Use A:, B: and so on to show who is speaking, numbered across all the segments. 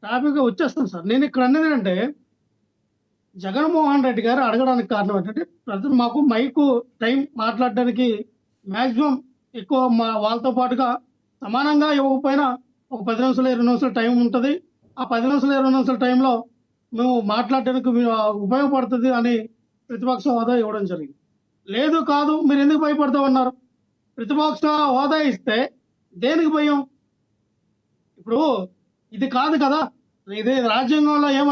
A: టాపిక్‌గా వచ్చేస్తాను సార్. నేను ఇక్కడ అనేది ఏంటంటే, జగన్మోహన్ రెడ్డి గారు అడగడానికి కారణం ఏంటంటే, ప్రజలు మాకు మైకు టైం మాట్లాడడానికి మాక్సిమం ఎక్కువ వాళ్ళతో పాటుగా సమానంగా ఇవ్వకపోయినా ఒక 10 నిమిషాలు, 20 నిమిషాలు టైం ఉంటది. ఆ 10 నిమిషాలు, 20 నిమిషాల టైంలో మేము మాట్లాడడానికి ఉపయోగపడుతది అని ప్రతిపక్ష హోదా ఇవ్వడం జరిగింది. లేదు కాదు మీరెందుకు భయపడతామన్నారు? ప్రతిపక్ష హోదా ఇస్తే దేనికి భయం? ఇప్పుడు ఇది కాదు కదా! ఇది రాజ్యాంగంలో ఏమి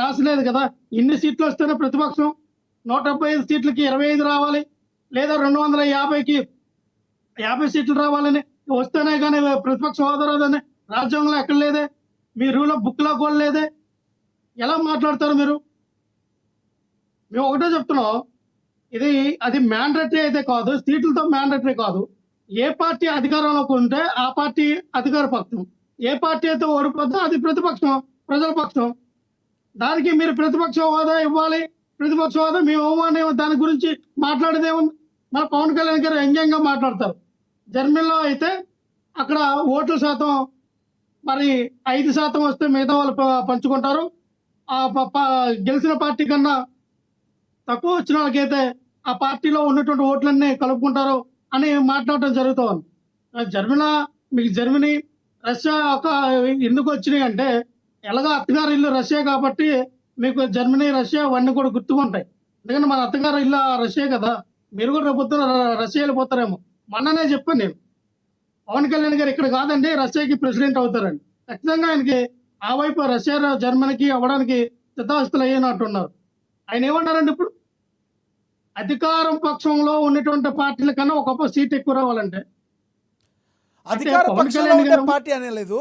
A: రాసలేదు కదా! ఇన్ని సీట్లు వస్తేనే ప్రతిపక్షం 175 సీట్లకి 25 రావాలి. లేదా 250కి 50 సీట్లు రావాలని వస్తేనే గాని ప్రతిపక్ష హోదా రాదని రాజ్యాంగంలో ఎక్కడ లేదే. మీ రూల్ ఆఫ్ బుక్‌లో కూడా లేదే. ఎలా మాట్లాడతారు మీరు? మేము ఒకటే చెప్తున్నాం. అది మ్యాండేటరీ అయితే కాదు. సీట్లతో మ్యాండేటరీ కాదు. ఏ పార్టీ అధికారంలోకి ఉంటే ఆ పార్టీ అధికార పక్షం. ఏ పార్టీ అయితే ఓడిపోద్దో అది ప్రతిపక్షం, ప్రజల పక్షం. దానికి మీరు ప్రతిపక్ష హోదా ఇవ్వాలి. ప్రతిపక్ష హోదా మేము ఇవ్వమని దాని గురించి మాట్లాడేదేముంది? మన పవన్ కళ్యాణ్ గారు వ్యంగ్యంగా మాట్లాడతారు. జర్మనీలో అయితే అక్కడ ఓట్ల శాతం మరి 5% వస్తే మిగతా వాళ్ళు పంచుకుంటారు. గెలిచిన పార్టీ కన్నా తక్కువ వచ్చిన వాళ్ళకైతే ఆ పార్టీలో ఉన్నటువంటి ఓట్లన్నీ కలుపుకుంటారు అని మాట్లాడటం జరుగుతూ ఉంది. జర్మనీ రష్యా ఎందుకు వచ్చినాయి అంటే, ఎలాగో అత్తగారు ఇల్లు రష్యా కాబట్టి మీకు జర్మనీ రష్యా అవన్నీ కూడా గుర్తుకుంటాయి. ఎందుకంటే మన అత్తగారు ఇల్లు రష్యా కదా. మీరు కూడా రేపు రష్యా వెళ్ళిపోతారేమో. మొన్ననే చెప్పాను నేను. పవన్ కళ్యాణ్ గారు ఇక్కడ కాదండి రష్యాకి ప్రెసిడెంట్ అవుతారండి. ఖచ్చితంగా ఆయనకి ఆ వైపు రష్యా జర్మనీకి అవ్వడానికి సిద్ధాస్తులు అయ్యినట్టున్నారు. ఆయన ఏమన్నారండి ఇప్పుడు? అధికారం పక్షంలో ఉన్నటువంటి పార్టీల కన్నా ఒక సీట్ ఎక్కువ రావాలంటే
B: అధికార పక్షంలో ఉండే పార్టీ అనలేదు.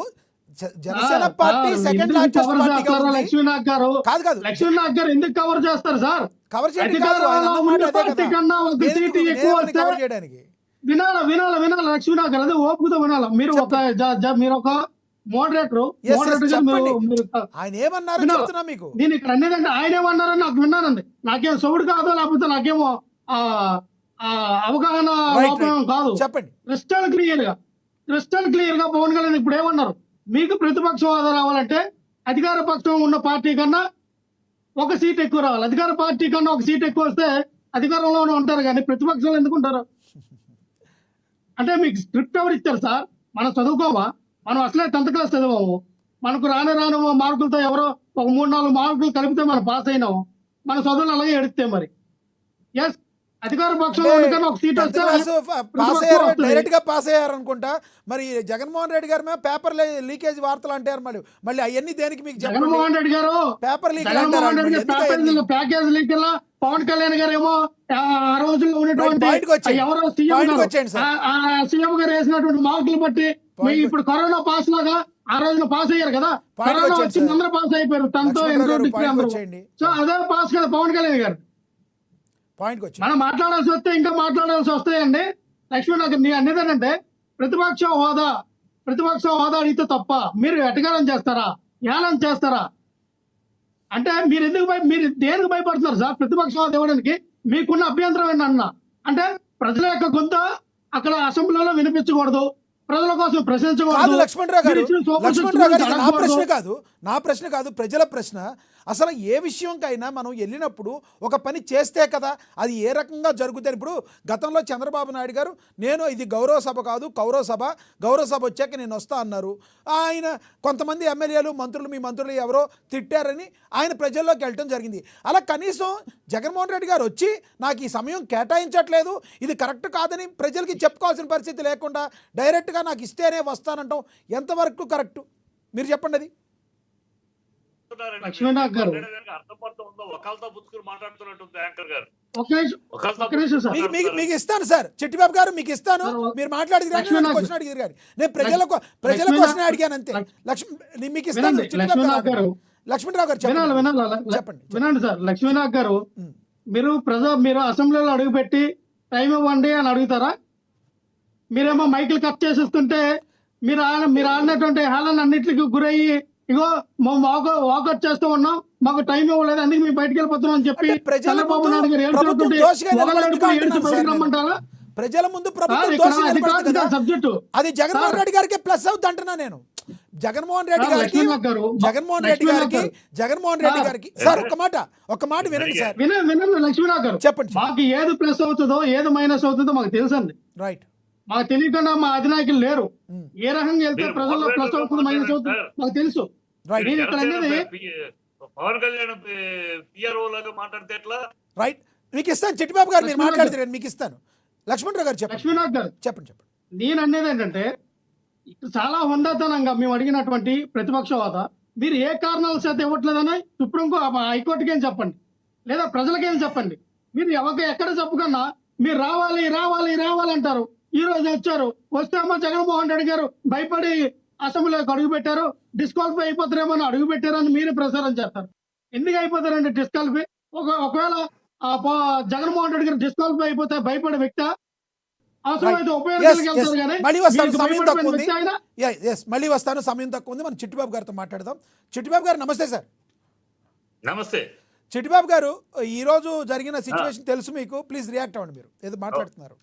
B: జనసేన పార్టీ సెకండ్ లార్జెస్ట్ పార్టీగా ఉంది.
A: లక్ష్మీనాథ్ గారు
B: కాదు కాదు
A: లక్ష్మీనాథ్ గారు ఎందుకు కవర్ చేస్తారు సార్?
B: కవర్ చేయడానికి కాదు, ఆయన అన్నమాట అదే కదా. కవర్ చేయడానికి
A: వినాల లక్ష్మీనాథ్ గారు అదే ఓపుతో వినాల. మీరు ఒక మోడరేటర్
B: ఆయన ఏమన్నారో చెప్తున్నా మీకు.
A: నేను ఇక్కడ అనేదంటే ఆయన ఏమన్నారని నాకు విన్నానండి. నాకేం సౌడు కాదు, లేకపోతే నాకేమో అవగాహన లోపం కాదు.
B: చెప్పండి.
A: క్రిస్టల్ క్లియర్ గా పవన్ కళ్యాణ్ ఇప్పుడు ఏమన్నారు? మీకు ప్రతిపక్ష హోదా రావాలంటే అధికార పక్షం ఉన్న పార్టీ కన్నా ఒక సీట్ ఎక్కువ రావాలి. అధికార పార్టీ కన్నా ఒక సీట్ ఎక్కువ వస్తే అధికారంలోనే ఉంటారు కానీ ప్రతిపక్షంలో ఎందుకు ఉంటారు? అంటే మీకు స్క్రిప్ట్ ఎవరు ఇచ్చారు సార్? మనం చదువుకోమా? మనం అసలే 10th క్లాస్ చదివాము. మనకు రాను మార్కులతో ఎవరో ఒక 3-4 మార్కులు కలిపితే మనం పాస్ అయినాము. మన చదువులు అలాగే ఎడితే మరి ఎస్ అధికార పక్షంలో ఒక సీట్ వస్తే
B: డైరెక్ట్ గా పాస్ అయ్యారు అనుకుంటా. మరి జగన్మోహన్ రెడ్డి గారు పేపర్ లీకేజ్ వార్తలు అంటారు. మళ్ళీ అవన్నీ దేనికి మీకు?
A: జగన్మోహన్ రెడ్డి గారు
B: paper leak
A: package leak Pawan Kalyan గారు ఏమో ఆ రోజుల్లో ఉన్నటువంటి ఎవరో సీఎం గారు వేసినటువంటి మార్కులు బట్టి ఇప్పుడు కరోనా పాస్ లాగా ఆ రోజున పాస్ అయ్యారు కదా. కరోనా వచ్చి అందరూ పాస్ అయిపోయారు. తనతో సో అదే పాస్ కదా పవన్ కళ్యాణ్ గారు. మనం మాట్లాడాల్సి వస్తే ఇంకా మాట్లాడాల్సి వస్తాయండి. లక్ష్మణ్ నీ అనేది ఏంటంటే ప్రతిపక్ష హోదా అడిగితే తప్ప మీరు ఎటకారం చేస్తారా, ఏలం చేస్తారా అంటే మీరు దేనికి భయపడుతున్నారు సార్? ప్రతిపక్ష హోదా ఇవ్వడానికి మీకున్న అభ్యంతరం ఏంటన్నా అంటే ప్రజల యొక్క గొంతు అక్కడ అసెంబ్లీలో వినిపించకూడదు, ప్రజల కోసం ప్రశ్నించకూడదు.
B: లక్ష్మణరావు గారు నా ప్రశ్న కాదు, ప్రజల ప్రశ్న. అసలు ఏ విషయంకైనా మనం వెళ్ళినప్పుడు ఒక పని చేస్తే కదా అది ఏ రకంగా జరుగుతుంది. ఇప్పుడు గతంలో చంద్రబాబు నాయుడు గారు నేను ఇది గౌరవ సభ కాదు కౌరవ సభ, గౌరవ సభ వచ్చాక నేను వస్తా అన్నారు. ఆయన కొంతమంది ఎమ్మెల్యేలు మీ మంత్రులు ఎవరో తిట్టారని ఆయన ప్రజల్లోకి వెళ్ళటం జరిగింది. అలా కనీసం జగన్మోహన్ రెడ్డి గారు వచ్చి నాకు ఈ సమయం కేటాయించట్లేదు, ఇది కరెక్ట్ కాదని ప్రజలకి చెప్పుకోవాల్సిన పరిస్థితి లేకుండా డైరెక్ట్గా నాకు ఇస్తేనే వస్తానంటాం ఎంతవరకు కరెక్ట్? మీరు చెప్పండి. అది
A: లక్ష్మీనాథ్ గారు
B: మీకు ఇస్తాను సార్, చిట్టిబాబు గారు మీకు ఇస్తాను. మీరు మాట్లాడి క్వశ్చన్ అడిగారు కానీ నేను ప్రజల క్వశ్చన్ అడిగాను అంతే. మీకు ఇస్తాను. లక్ష్మణరావు గారు చెప్పండి.
A: వినండి సార్. లక్ష్మీనాథ్ గారు మీరు అసెంబ్లీలో అడుగుపెట్టి టైం ఇవ్వండి అని అడుగుతారా? మీరేమో మైకులు కట్ చేసేస్తుంటే మీరు ఆడినటువంటి హాలను అన్నింటికి గురయ్యి ఇగో వాకౌట్ చేస్తూ ఉన్నాం, మాకు టైం ఇవ్వలేదు, అందుకే మేము బయటకు వెళ్ళిపోతున్నాం అని చెప్పి చంద్రబాబు నాయుడు గారు రమ్మంటారా?
B: ప్రజల ముందు సబ్జెక్టు అది జగన్మోహన్ రెడ్డి గారికి ప్లస్ అవుతుంది అంటున్నా నేను. జగన్మోహన్ రెడ్డి గారికి
A: లక్ష్మీనాథ్ గారు
B: జగన్మోహన్ రెడ్డి గారికి సార్ ఒక మాట వినండి సార్.
A: వినండి లక్ష్మీనాథ్ గారు,
B: చెప్పండి సార్.
A: మాకు ఏది ప్లస్ అవుతుందో ఏది మైనస్ అవుతుందో మాకు తెలుసండి.
B: రైట్.
A: మాకు తెలియకుండా మా అధినాయకులు లేరు.
B: ఉమ్.
A: ఏ రకంగా వెళ్తే
C: మీరు
A: ప్రజల్లో ప్లస్
C: మోడరేటర్గా
A: అవుతుంది మైనస్ అవుతుంది
C: మాట్లాడండి
A: మాకు తెలుసు.
B: రైట్.
A: నేను ఇక్కడ అనేది
C: పవన్ కళ్యాణ్ పిఆర్ఓ లాగా మాట్లాడితే ఎట్లా?
B: రైట్. మీకు ఇస్తాను చిట్టిబాబు గారు, మీరు
A: లక్ష్మీనాథ్
B: మాట్లాడితే మీకు ఇస్తాను. లక్ష్మణరావు గారు చెప్పండి.
A: లక్ష్మీనాథ్ గారు,
B: చెప్పండి.
A: నేను అనేది ఏంటంటే చాలా హుందాతనంగా మేము అడిగినటువంటి ప్రతిపక్ష హోదా మీరు ఏ కారణాల చేత ఇవ్వట్లేదని హైకోర్టుకేం చెప్పండి, లేదా ప్రజలకేం చెప్పండి. మీరు ఎక్కడ చెప్పకన్నా మీరు రావాలి రావాలి రావాలి అంటారు. ఈ రోజు వచ్చారు, వస్తేమో జగన్మోహన్ రెడ్డి గారు భయపడి అసెంబ్లీలోకి అడుగు పెట్టారు, డిస్క్వాలిఫై అయిపోతారేమో అని అడుగు పెట్టారని మీరు ప్రచారం చేస్తారు. ఎందుకు అయిపోతారండి డిస్క్వాలిఫై? ఒకవేళ జగన్మోహన్ రెడ్డి గారు డిస్క్వాలిఫై అయిపోతే భయపడే వ్యక్తి అవసరమైతే ఉపయోగించగలుగుతారు కానీ
B: మళ్ళీ వస్తాను,
A: మీకు
B: సమయం తక్కువ ఉంది.
A: వ్యక్తి ఆయన
B: మళ్ళీ వస్తాను, సమయం తక్కువ ఉంది. మనం చిట్టిబాబు గారితో మాట్లాడదాం. చిట్టిబాబు గారు నమస్తే సార్.
C: నమస్తే.
B: చిట్టిబాబు గారు, ఈ రోజు జరిగిన సిచ్యువేషన్ తెలుసు మీకు, ప్లీజ్ రియాక్ట్ అవ్వండి. మీరు ఏదో మాట్లాడుతున్నారు.